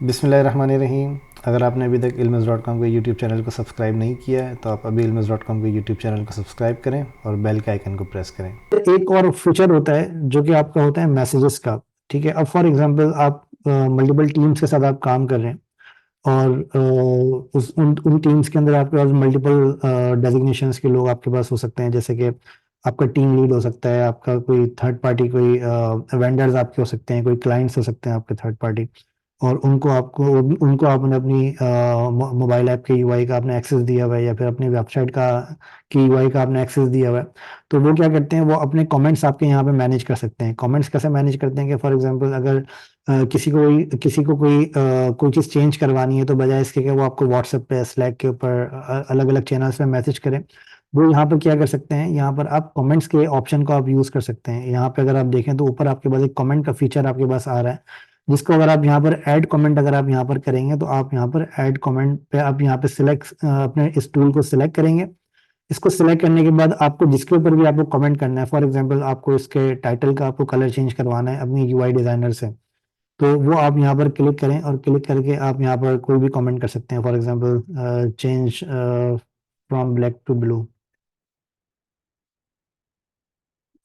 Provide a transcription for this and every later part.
बिस्मिल्लाहिर्रहमानिर्रहीम। अगर आपने अभी तक ilmiz.com के यूट्यूब चैनल को सब्सक्राइब नहीं किया है तो आप अभी ilmiz.com के यूट्यूब चैनल को सब्सक्राइब करें और बेल के आइकन को प्रेस करें। एक और फीचर होता है जो कि आपका होता है मैसेजेस का। ठीक है, अब फॉर एग्जांपल आप मल्टीपल टीम्स के साथ आप काम कर रहे हैं और उस उन उन टीम्स के अंदर आपके पास मल्टीपल डेजिग्नेशंस के लोग आपके पास हो सकते हैं, जैसे कि आपका टीम लीड हो सकता है, आपका कोई थर्ड पार्टी, कोई वेंडर्स आपके हो सकते हैं, कोई क्लाइंट्स हो सकते हैं आपके थर्ड पार्टी। और उनको आपने अपनी मोबाइल ऐप के यूआई का आपने एक्सेस दिया हुआ है या फिर अपनी वेबसाइट का की यूआई का आपने एक्सेस दिया हुआ है। तो वो क्या करते हैं, वो अपने कमेंट्स आपके यहाँ पे मैनेज कर सकते हैं। कमेंट्स कैसे मैनेज करते हैं कि फॉर एग्जांपल अगर किसी को कोई चीज़ चेंज करवानी है, तो बजाय इसके कि वो आपको व्हाट्सएप पे स्लैक के ऊपर अलग अलग चैनल्स पे मैसेज करें, वो यहाँ पर क्या कर सकते हैं, यहाँ पर आप कमेंट्स के ऑप्शन को आप यूज़ कर सकते हैं। यहाँ पे अगर आप देखें तो ऊपर आपके पास एक कमेंट का फीचर आपके पास आ रहा है, जिसको अगर आप यहाँ पर ऐड कमेंट अगर आप यहाँ पर करेंगे तो आप यहाँ पर ऐड कमेंट पे आप यहाँ पे सिलेक्ट अपने इस टूल को सिलेक्ट करेंगे। इसको सिलेक्ट करने के बाद आपको जिसके ऊपर भी आपको कमेंट करना है, फॉर एग्जांपल आपको इसके टाइटल का आपको कलर चेंज करवाना है अपनी यूआई डिजाइनर से, तो वो आप यहाँ पर क्लिक करें और क्लिक करके आप यहाँ पर कोई भी कमेंट कर सकते हैं। For example change from black to blue,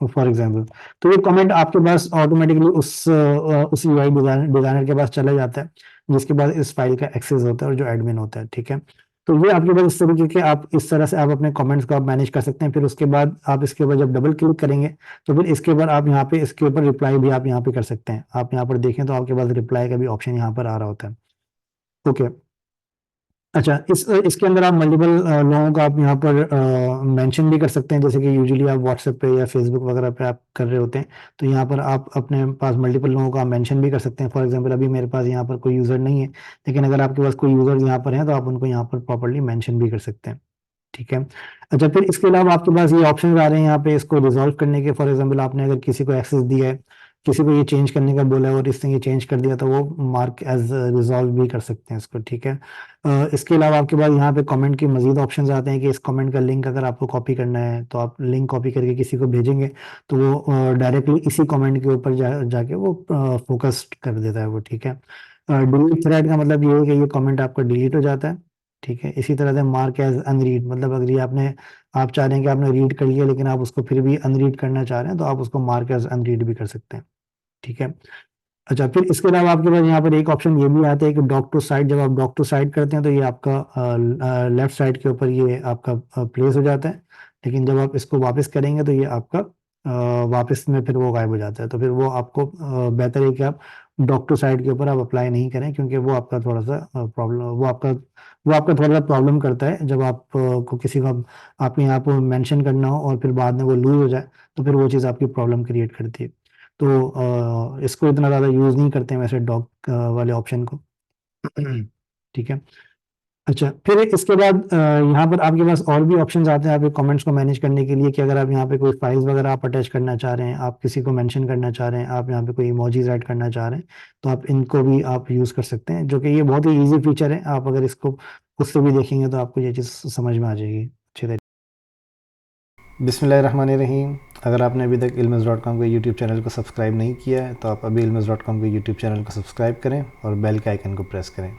for example. तो ये कमेंट आपके पास ऑटोमेटिकली उस यूआई डिजाइनर के पास चला जाता है, जिसके बाद इस फाइल का एक्सेस होता है और जो एडमिन होता है। ठीक है, तो ये आपके पास इस तरीके के आप इस तरह से आप अपने कमेंट्स को आप मैनेज कर सकते हैं। फिर उसके बाद आप इसके ऊपर जब डबल क्लिक करेंगे तो फिर इसके ऊपर आप यहाँ पे इसके ऊपर रिप्लाई भी आप यहाँ पे कर सकते हैं। आप यहाँ पर देखें तो आपके पास रिप्लाई का भी ऑप्शन यहाँ पर आ रहा होता है। ओके, अच्छा, इसके अंदर आप मल्टीपल लोगों का आप यहाँ पर मेंशन भी कर सकते हैं, जैसे कि यूजुअली आप व्हाट्सएप पे या फेसबुक वगैरह पे आप कर रहे होते हैं, तो यहाँ पर आप अपने पास मल्टीपल लोगों का मेंशन भी कर सकते हैं। फॉर एग्जांपल अभी मेरे पास यहाँ पर कोई यूज़र नहीं है, लेकिन अगर आपके पास कोई यूज़र यहाँ पर हैं तो आप उनको यहाँ पर प्रॉपरली मेंशन भी कर सकते हैं। ठीक है, अच्छा, फिर इसके अलावा आपके पास ये ऑप्शन आ रहे हैं यहाँ पे इसको रिजॉल्व करने के। फॉर एग्जांपल आपने अगर किसी को एक्सेस दिया है, किसी को ये चेंज करने का बोला है और इसने ये चेंज कर दिया, तो वो मार्क एज रिजॉल्व भी कर सकते हैं इसको। ठीक है, इसके अलावा आपके पास यहाँ पे कमेंट की मजीद ऑप्शंस आते हैं कि इस कमेंट का लिंक अगर आपको कॉपी करना है तो आप लिंक कॉपी करके किसी को भेजेंगे तो वो डायरेक्टली इसी कमेंट के ऊपर जाके वो फोकस कर देता है वो। ठीक है, डिलीट थ्रेड का मतलब ये है कि ये कमेंट आपका डिलीट हो जाता है। ठीक है, इसी तरह से मार्क एज अनरीड, मतलब अगर ये आप चाह रहे हैं कि आपने रीड कर लिया लेकिन आप उसको फिर भी अनरीड करना चाह रहे हैं, तो आप उसको मार्क एज अनरीड भी कर सकते हैं। ठीक है, अच्छा, फिर इसके अलावा आपके पास यहाँ पर एक ऑप्शन ये भी आता है कि डॉक टू साइड। जब आप डॉक टू साइड करते हैं तो ये आपका लेफ्ट साइड के ऊपर ये आपका प्लेस हो जाता है, लेकिन जब आप इसको वापस करेंगे तो ये आपका वापस में फिर वो गायब हो जाता है। तो फिर वो आपको बेहतर है कि आप डॉक टू साइड के ऊपर आप अप्लाई नहीं करें, क्योंकि वो आपका थोड़ा सा प्रॉब्लम वो आपका थोड़ा सा प्रॉब्लम करता है। जब आप को किसी को आपके यहाँ पर मेंशन करना हो और फिर बाद में वो लूज हो जाए तो फिर वो चीज़ आपकी प्रॉब्लम क्रिएट करती है। तो इसको इतना ज़्यादा यूज़ नहीं करते हैं वैसे डॉग वाले ऑप्शन को। ठीक है, अच्छा, फिर इसके बाद यहाँ पर आपके पास और भी ऑप्शंस आते हैं आपके कमेंट्स को मैनेज करने के लिए, कि अगर आप यहाँ पे कोई फाइल्स वगैरह आप अटैच करना चाह रहे हैं, आप किसी को मेंशन करना चाह रहे हैं, आप यहाँ पे कोई इमोजीज ऐड करना चाह रहे हैं, तो आप इनको भी आप यूज़ कर सकते हैं, जो कि ये बहुत ही ईजी फीचर है। आप अगर इसको उससे भी देखेंगे तो आपको ये चीज़ समझ में आ जाएगी अच्छी तरीके। बिस्मिल्लाहिर्रहमानिर्रहीम। अगर आपने अभी तक ilmiz.com के यूट्यूब चैनल को सब्सक्राइब नहीं किया है तो आप अभी ilmiz.com के यूट्यूब चैनल को सब्सक्राइब करें और बेल के आइकन को प्रेस करें।